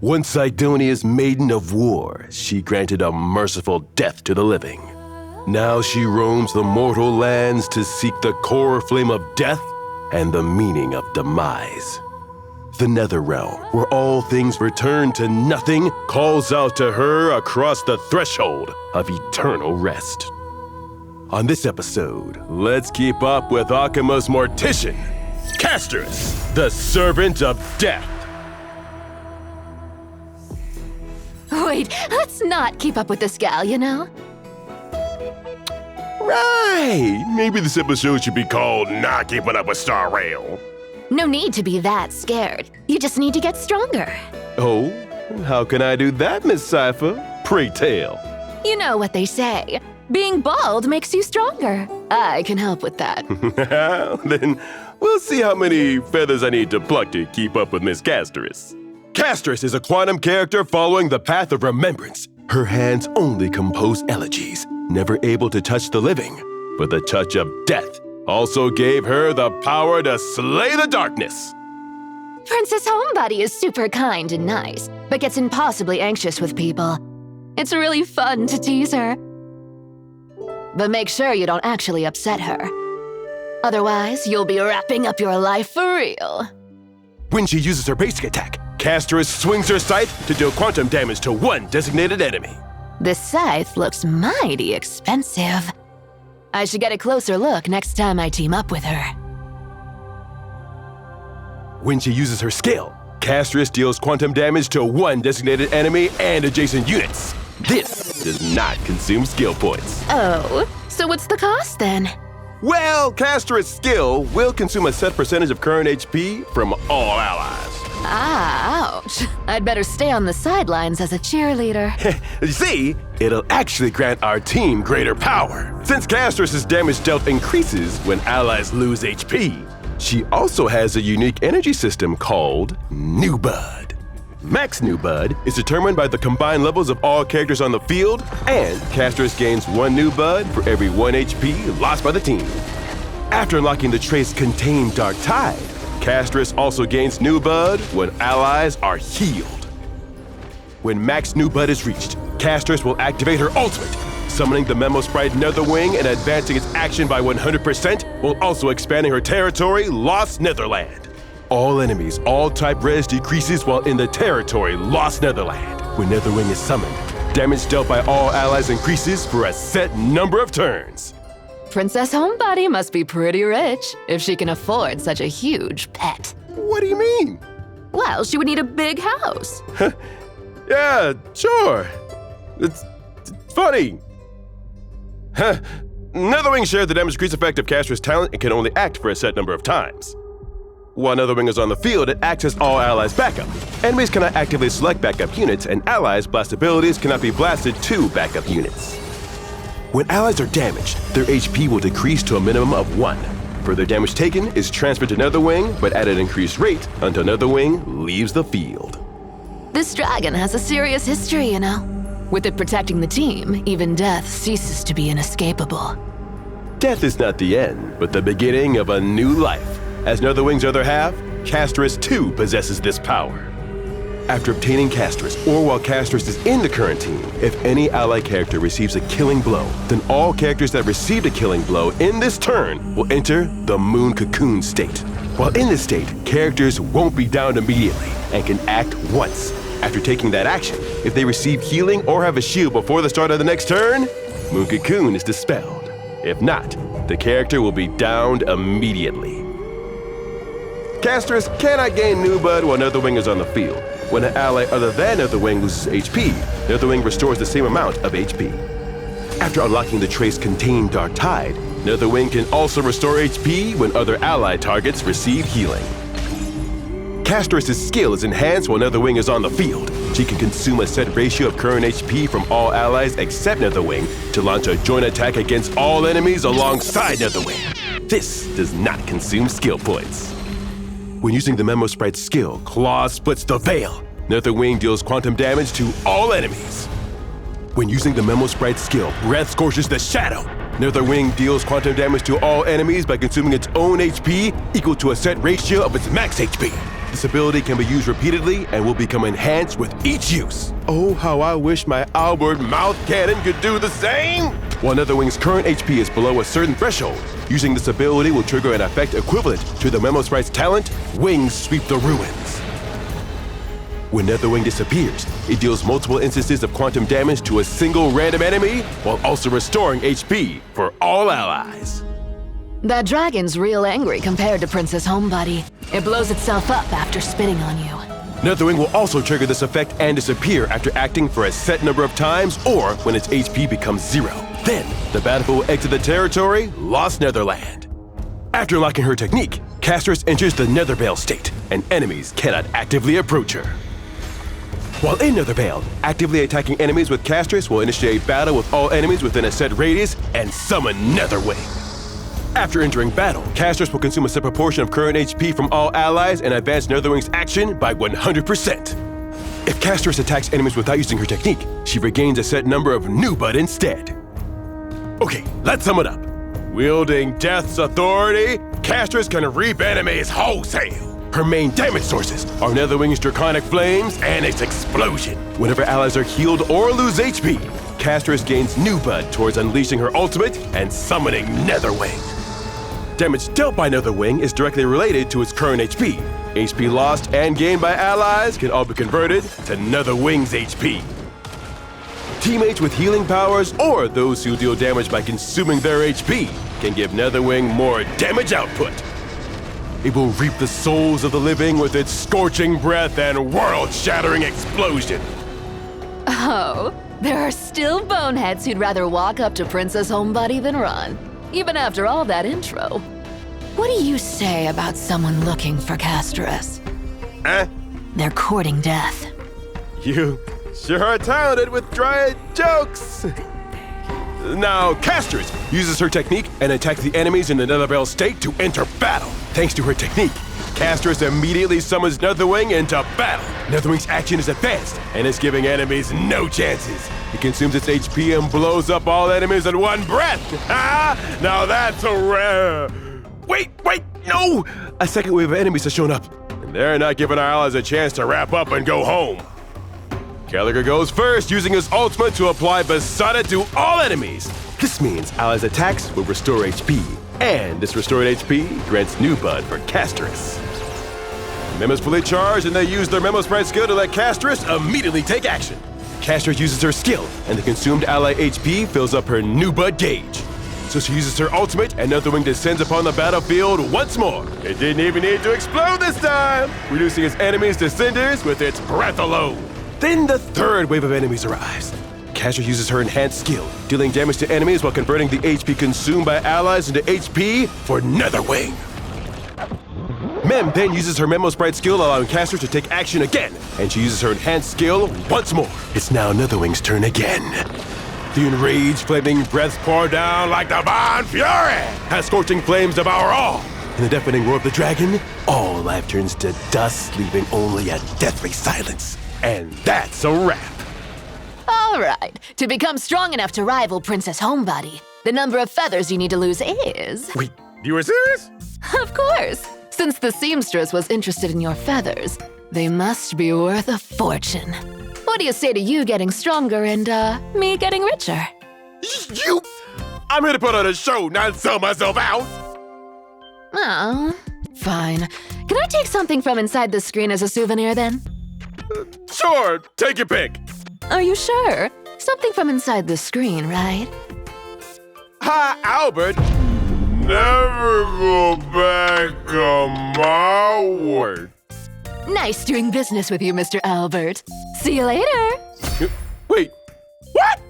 Once Aidonia's maiden of war, she granted a merciful death to the living. Now she roams the mortal lands to seek the core flame of death and the meaning of demise. The Netherrealm, where all things return to nothing, calls out to her across the threshold of eternal rest. On this episode, let's keep up with Akima's mortician, Castorice, the servant of death. Wait, let's not keep up with this gal, you know? Right! Maybe this episode should be called Not Keeping Up with Star Rail. No need to be that scared. You just need to get stronger. Oh, how can I do that, Miss Cipher? Pray tell. You know what they say. Being bald makes you stronger. I can help with that. Then we'll see how many feathers I need to pluck to keep up with Miss Castorice. Castorice is a quantum character following the path of remembrance. Her hands only compose elegies, never able to touch the living, but the touch of death also gave her the power to slay the darkness. Princess Homebody is super kind and nice, but gets impossibly anxious with people. It's really fun to tease her. But make sure you don't actually upset her. Otherwise, you'll be wrapping up your life for real. When she uses her basic attack, Castorice swings her scythe to deal quantum damage to one designated enemy. This scythe looks mighty expensive. I should get a closer look next time I team up with her. When she uses her skill, Castorice deals quantum damage to one designated enemy and adjacent units. This does not consume skill points. Oh, so what's the cost then? Well, Castorice's skill will consume a set percentage of current HP from all allies. Ouch. I'd better stay on the sidelines as a cheerleader. You see, it'll actually grant our team greater power. Since Castorice's damage dealt increases when allies lose HP, she also has a unique energy system called New Bud. Max New Bud is determined by the combined levels of all characters on the field, and Castorice gains 1 New Bud for every 1 HP lost by the team. After unlocking the trace Contain Dark Tide, Castorice also gains New Bud when allies are healed. When Max New Bud is reached, Castorice will activate her ultimate, summoning the Memo Sprite Netherwing and advancing its action by 100%, while also expanding her territory, Lost Netherland. All enemies, all type res decreases while in the territory, Lost Netherland. When Netherwing is summoned, damage dealt by all allies increases for a set number of turns. Princess Homebody must be pretty rich if she can afford such a huge pet. What do you mean? Well, she would need a big house. Yeah, sure. It's funny. Netherwing shares the damage decrease effect of Castorice's talent and can only act for a set number of times. While Netherwing is on the field, it acts as all allies' backup. Enemies cannot actively select backup units, and allies' blast abilities cannot be blasted to backup units. When allies are damaged, their HP will decrease to a minimum of 1. Further damage taken is transferred to Netherwing, but at an increased rate until Netherwing leaves the field. This dragon has a serious history, you know. With it protecting the team, even death ceases to be inescapable. Death is not the end, but the beginning of a new life. As Netherwing's other half, Castorice too possesses this power. After obtaining Castorice, or while Castorice is in the current team, if any ally character receives a killing blow, then all characters that received a killing blow in this turn will enter the Moon Cocoon state. While in this state, characters won't be downed immediately and can act once. After taking that action, if they receive healing or have a shield before the start of the next turn, Moon Cocoon is dispelled. If not, the character will be downed immediately. Castorice cannot gain New Bud while Netherwing is on the field. When an ally other than Netherwing loses HP, Netherwing restores the same amount of HP. After unlocking the trace Contain Dark Tide, Netherwing can also restore HP when other ally targets receive healing. Castorice's skill is enhanced while Netherwing is on the field. She can consume a set ratio of current HP from all allies except Netherwing to launch a joint attack against all enemies alongside Netherwing. This does not consume skill points. When using the Memo Sprite skill, Claw splits the veil. Netherwing deals quantum damage to all enemies. When using the Memo Sprite skill, Breath scorches the shadow. Netherwing deals quantum damage to all enemies by consuming its own HP equal to a set ratio of its max HP. This ability can be used repeatedly and will become enhanced with each use. Oh, how I wish my Owlbert mouth cannon could do the same! While Netherwing's current HP is below a certain threshold, using this ability will trigger an effect equivalent to the Memo Sprite's talent, Wings Sweep the Ruins. When Netherwing disappears, it deals multiple instances of quantum damage to a single random enemy, while also restoring HP for all allies. That dragon's real angry compared to Princess Homebody. It blows itself up after spitting on you. Netherwing will also trigger this effect and disappear after acting for a set number of times or when its HP becomes 0. Then, the battlefield will exit the territory, Lost Netherland. After unlocking her technique, Castorice enters the Nethervale state, and enemies cannot actively approach her. While in Nethervale, actively attacking enemies with Castorice will initiate battle with all enemies within a set radius and summon Netherwing. After entering battle, Castorice will consume a set proportion of current HP from all allies and advance Netherwing's action by 100%. If Castorice attacks enemies without using her technique, she regains a set number of new bud instead. Okay, let's sum it up. Wielding Death's authority, Castorice can reap enemies wholesale. Her main damage sources are Netherwing's Draconic Flames and its explosion. Whenever allies are healed or lose HP, Castorice gains new bud towards unleashing her ultimate and summoning Netherwing. Damage dealt by Netherwing is directly related to its current HP. HP lost and gained by allies can all be converted to Netherwing's HP. Teammates with healing powers or those who deal damage by consuming their HP can give Netherwing more damage output. It will reap the souls of the living with its scorching breath and world-shattering explosion. Oh, there are still boneheads who'd rather walk up to Princess Homebody than run, even after all that intro. What do you say about someone looking for Castorice? They're courting death. You sure are talented with dry jokes. Now, Castorice uses her technique and attacks the enemies in the Nethervale state to enter battle. Thanks to her technique, Castorice immediately summons Netherwing into battle. Netherwing's action is advanced and is giving enemies no chances. It consumes its HP and blows up all enemies in one breath. Now that's a rare. Wait, no! A second wave of enemies has shown up, and they're not giving our allies a chance to wrap up and go home. Gallagher goes first, using his ultimate to apply Besotted to all enemies. This means allies' attacks will restore HP, and this restored HP grants new bud for Castorice. Memo's fully charged, and they use their Memo Sprite skill to let Castorice immediately take action. Castorice uses her skill, and the consumed ally HP fills up her new bud gauge. So she uses her ultimate, and Netherwing descends upon the battlefield once more. It didn't even need to explode this time, reducing its enemies to cinders with its breath alone. Then the third wave of enemies arrives. Castorice uses her enhanced skill, dealing damage to enemies while converting the HP consumed by allies into HP for Netherwing. Mem then uses her Memo Sprite skill, allowing Castorice to take action again, and she uses her enhanced skill once more. It's now Netherwing's turn again. The enraged flaming breaths pour down like divine fury, as scorching flames devour all. In the deafening roar of the dragon, all life turns to dust, leaving only a deathly silence. And that's a wrap. All right, to become strong enough to rival Princess Homebody, the number of feathers you need to lose is... Wait, you were serious? Of course. Since the seamstress was interested in your feathers, they must be worth a fortune. What do you say to you getting stronger and, me getting richer? You! I'm here to put on a show, not sell myself out! Oh, fine. Can I take something from inside the screen as a souvenir, then? Sure, take your pick. Are you sure? Something from inside the screen, right? Hi, Owlbert. Never go back on my word. Nice doing business with you, Mr. Owlbert. See you later. Wait, what?